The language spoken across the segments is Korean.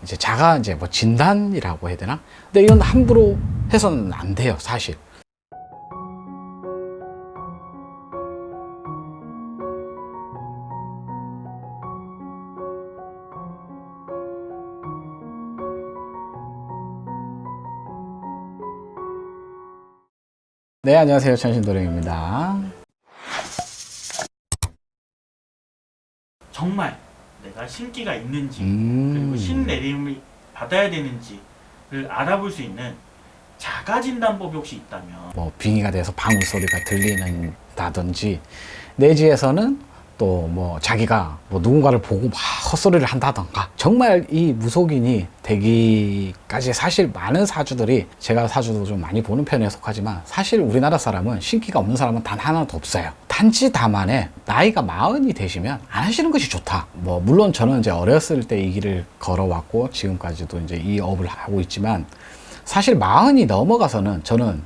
이제 자가 이제 뭐 진단이라고 해야 되나? 근데 이건 함부로 해서는 안 돼요, 사실. 네, 안녕하세요. 천신도령입니다. 정말 내가 신기가 있는지 그리고 신내림을 받아야 되는지를 알아볼 수 있는 자가진단법이 혹시 있다면 뭐 빙의가 돼서 방울 소리가 들리는다든지 내지에서는 또 뭐 자기가 뭐 누군가를 보고 막 헛소리를 한다던가 정말 이 무속인이 되기까지 사실 많은 사주들이 제가 사주도 좀 많이 보는 편에 속하지만 사실 우리나라 사람은 신기가 없는 사람은 단 하나도 없어요. 단지 다만에 나이가 40이 되시면 안 하시는 것이 좋다. 뭐 물론 저는 이제 어렸을 때 이 길을 걸어왔고 지금까지도 이제 이 업을 하고 있지만 사실 40이 넘어가서는 저는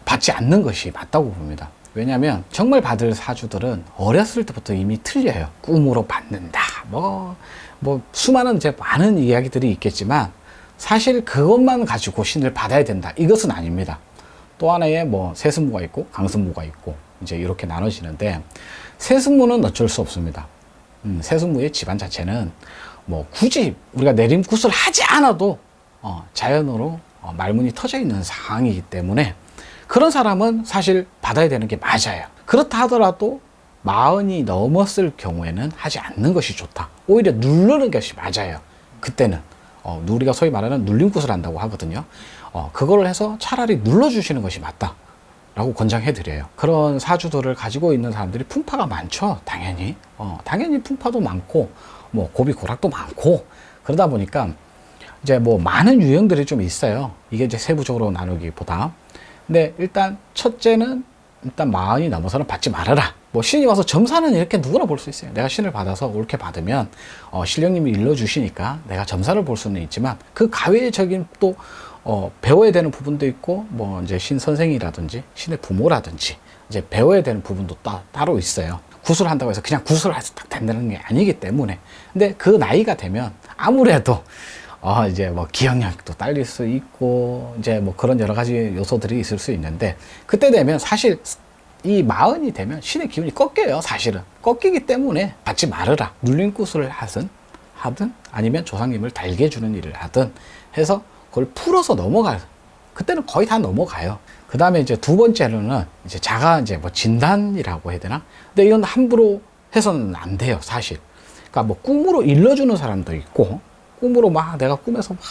받지 않는 것이 맞다고 봅니다. 왜냐하면 정말 받을 사주들은 어렸을 때부터 이미 틀려요. 꿈으로 받는다. 뭐 수많은 이제 많은 이야기들이 있겠지만 사실 그것만 가지고 신을 받아야 된다. 이것은 아닙니다. 또 하나의 뭐 세습무가 있고 강습무가 있고 이제 이렇게 나눠지는데 세습무는 어쩔 수 없습니다. 세습무의 집안 자체는 뭐 굳이 우리가 내림굿을 하지 않아도 자연으로 말문이 터져 있는 상황이기 때문에 그런 사람은 사실 받아야 되는 게 맞아요. 그렇다 하더라도 40이 넘었을 경우에는 하지 않는 것이 좋다. 오히려 누르는 것이 맞아요. 그때는 우리가 소위 말하는 눌림굿을 한다고 하거든요. 그걸 해서 차라리 눌러주시는 것이 맞다 라고 권장해 드려요. 그런 사주들을 가지고 있는 사람들이 풍파가 많죠. 당연히 당연히 풍파도 많고 뭐 고비고락도 많고 그러다 보니까 이제 뭐 많은 유형들이 좀 있어요. 이게 이제 세부적으로 나누기보다. 근데 일단 첫째는 일단 40이 넘어서는 받지 말아라. 뭐 신이 와서 점사는 이렇게 누구나 볼 수 있어요. 내가 신을 받아서 옳게 받으면 신령님이 일러주시니까 내가 점사를 볼 수는 있지만 그 가외적인 또 배워야 되는 부분도 있고 뭐 이제 신 선생이라든지 신의 부모라든지 이제 배워야 되는 부분도 따로 있어요. 굿을 한다고 해서 그냥 굿을 해서 딱 된다는 게 아니기 때문에. 근데 그 나이가 되면 아무래도 이제 뭐 기억력도 딸릴 수 있고 이제 뭐 그런 여러 가지 요소들이 있을 수 있는데 그때 되면 사실 이 40이 되면 신의 기운이 꺾여요. 사실은 꺾이기 때문에 받지 말아라. 눌림굿을 하든 아니면 조상님을 달게 해주는 일을 하든 해서 그걸 풀어서 넘어가요. 그때는 거의 다 넘어가요. 그 다음에 이제 두 번째로는 이제 자가 이제 뭐 진단이라고 해야 되나? 근데 이건 함부로 해서는 안 돼요. 사실. 그러니까 뭐 꿈으로 일러주는 사람도 있고 꿈으로 막 내가 꿈에서 막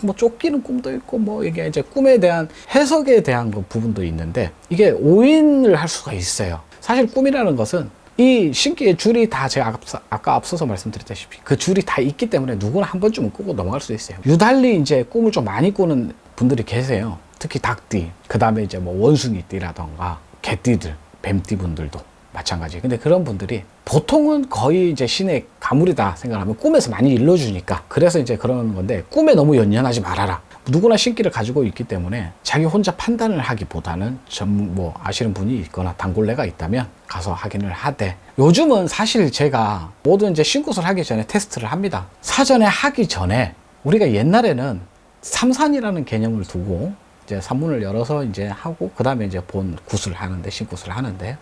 뭐 쫓기는 꿈도 있고 뭐 이게 이제 꿈에 대한 해석에 대한 그 부분도 있는데 이게 오인을 할 수가 있어요. 사실 꿈이라는 것은 이 신기의 줄이 다 제가 아까 앞서서 말씀드렸다시피 그 줄이 다 있기 때문에 누구나 한 번쯤은 꾸고 넘어갈 수 있어요. 유달리 이제 꿈을 좀 많이 꾸는 분들이 계세요. 특히 닭띠, 그 다음에 이제 뭐 원숭이띠라던가 개띠들, 뱀띠 분들도 마찬가지. 근데 그런 분들이 보통은 거의 이제 신의 가물이다 생각하면 꿈에서 많이 일러주니까 그래서 이제 그러는 건데 꿈에 너무 연연하지 말아라. 누구나 신기를 가지고 있기 때문에 자기 혼자 판단을 하기보다는 뭐 아시는 분이 있거나 단골레가 있다면 가서 확인을 하되 요즘은 사실 제가 모든 이제 신굿을 하기 전에 테스트를 합니다. 사전에 하기 전에 우리가 옛날에는 삼산이라는 개념을 두고 이제 산문을 열어서 이제 하고 그 다음에 이제 본 굿을 하는데 신굿을 하는데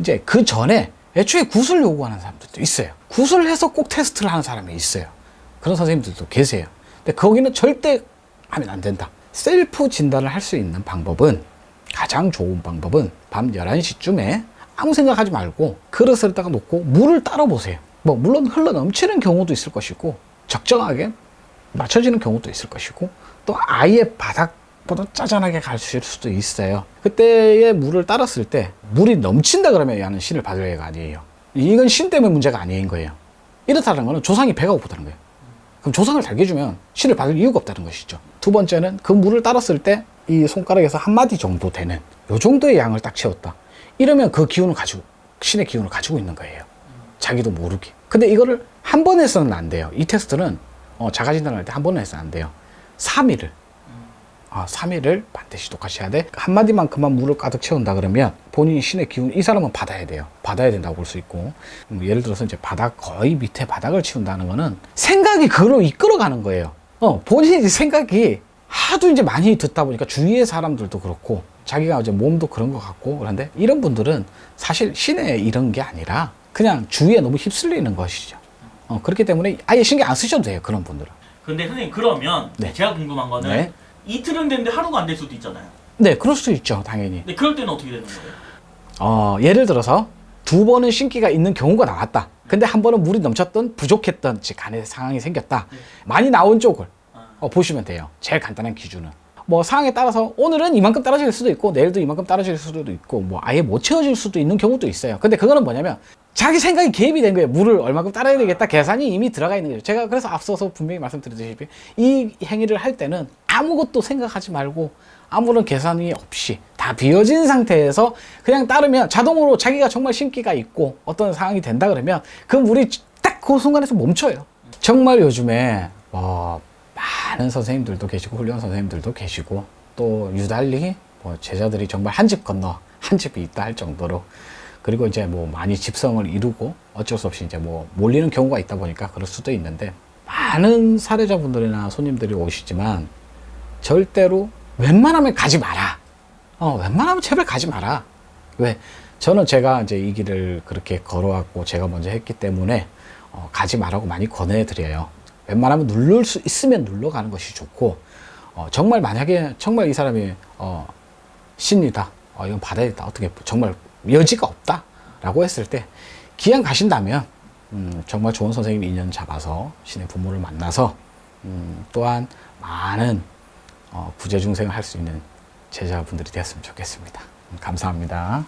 이제 그 전에 애초에 굿을 요구하는 사람들도 있어요. 굿을 해서 꼭 테스트를 하는 사람이 있어요. 그런 선생님들도 계세요. 근데 거기는 절대 하면 안 된다. 셀프 진단을 할 수 있는 방법은 가장 좋은 방법은 밤 11시쯤에 아무 생각하지 말고 그릇에다가 놓고 물을 따라 보세요. 뭐 물론 흘러 넘치는 경우도 있을 것이고 적정하게 맞춰지는 경우도 있을 것이고 또 아예 바닥보다 짜잔하게 가실 수도 있어요. 그때의 물을 따랐을 때 물이 넘친다 그러면 야는 신을 받을 애가 아니에요. 이건 신 때문에 문제가 아닌 거예요. 이렇다는 거는 조상이 배가 고프다는 거예요. 그럼 조상을 달게 해주면 신을 받을 이유가 없다는 것이죠. 두 번째는 그 물을 따랐을 때 이 손가락에서 한 마디 정도 되는 요 정도의 양을 딱 채웠다. 이러면 그 기운을 가지고 신의 기운을 가지고 있는 거예요. 자기도 모르게. 근데 이거를 한 번 해서는 안 돼요. 이 테스트는 자가진단을 할 때 한 번은 해서는 안 돼요. 3일을 3일을 반드시 똑같이 해야 돼. 한마디만큼만 물을 가득 채운다 그러면 본인이 신의 기운, 이 사람은 받아야 돼요. 받아야 된다고 볼 수 있고, 예를 들어서 이제 거의 밑에 바닥을 치운다는 거는 생각이 그걸로 이끌어가는 거예요. 본인이 생각이 하도 이제 많이 듣다 보니까 주위의 사람들도 그렇고 자기가 이제 몸도 그런 것 같고, 그런데 이런 분들은 사실 신의 이런 게 아니라 그냥 주위에 너무 휩쓸리는 것이죠. 그렇기 때문에 아예 신경 안 쓰셔도 돼요, 그런 분들은. 근데 선생님, 그러면 네. 제가 궁금한 거는 네. 이틀은 됐는데 하루가 안 될 수도 있잖아요. 네, 그럴 수도 있죠, 당연히. 근데 그럴 때는 어떻게 되는 거예요? 예를 들어서 2번은 신기가 있는 경우가 나왔다. 근데 한 번은 물이 넘쳤던, 부족했던 간의 상황이 생겼다. 많이 나온 쪽을 보시면 돼요. 제일 간단한 기준은. 뭐 상황에 따라서 오늘은 이만큼 떨어질 수도 있고 내일도 이만큼 떨어질 수도 있고 뭐 아예 못 채워질 수도 있는 경우도 있어요. 근데 그거는 뭐냐면 자기 생각이 개입이 된 거예요. 물을 얼마큼 따라야 되겠다 계산이 이미 들어가 있는 거죠. 제가 그래서 앞서서 분명히 말씀드렸듯이 이 행위를 할 때는 아무것도 생각하지 말고 아무런 계산이 없이 다 비워진 상태에서 그냥 따르면 자동으로 자기가 정말 신기가 있고 어떤 상황이 된다 그러면 그 물이 딱 그 순간에서 멈춰요. 정말 요즘에 많은 선생님들도 계시고 훌륭한 선생님들도 계시고 또 유달리 제자들이 정말 한 집 건너 한 집이 있다 할 정도로, 그리고 이제 많이 집성을 이루고 어쩔 수 없이 이제 몰리는 경우가 있다 보니까 그럴 수도 있는데, 많은 사례자분들이나 손님들이 오시지만 절대로 웬만하면 가지 마라. 웬만하면 제발 가지 마라. 왜? 저는 제가 이제 이 길을 그렇게 걸어왔고 제가 먼저 했기 때문에 가지 말라고 많이 권해드려요. 웬만하면 누를 수 있으면 눌러가는 것이 좋고, 정말 만약에 정말 이 사람이 신이다, 이건 받아야 겠다, 어떻게 정말 여지가 없다 라고 했을 때 기왕 가신다면 정말 좋은 선생님 인연 잡아서 신의 부모를 만나서 또한 많은 구제중생을 할 수 있는 제자분들이 되었으면 좋겠습니다. 감사합니다.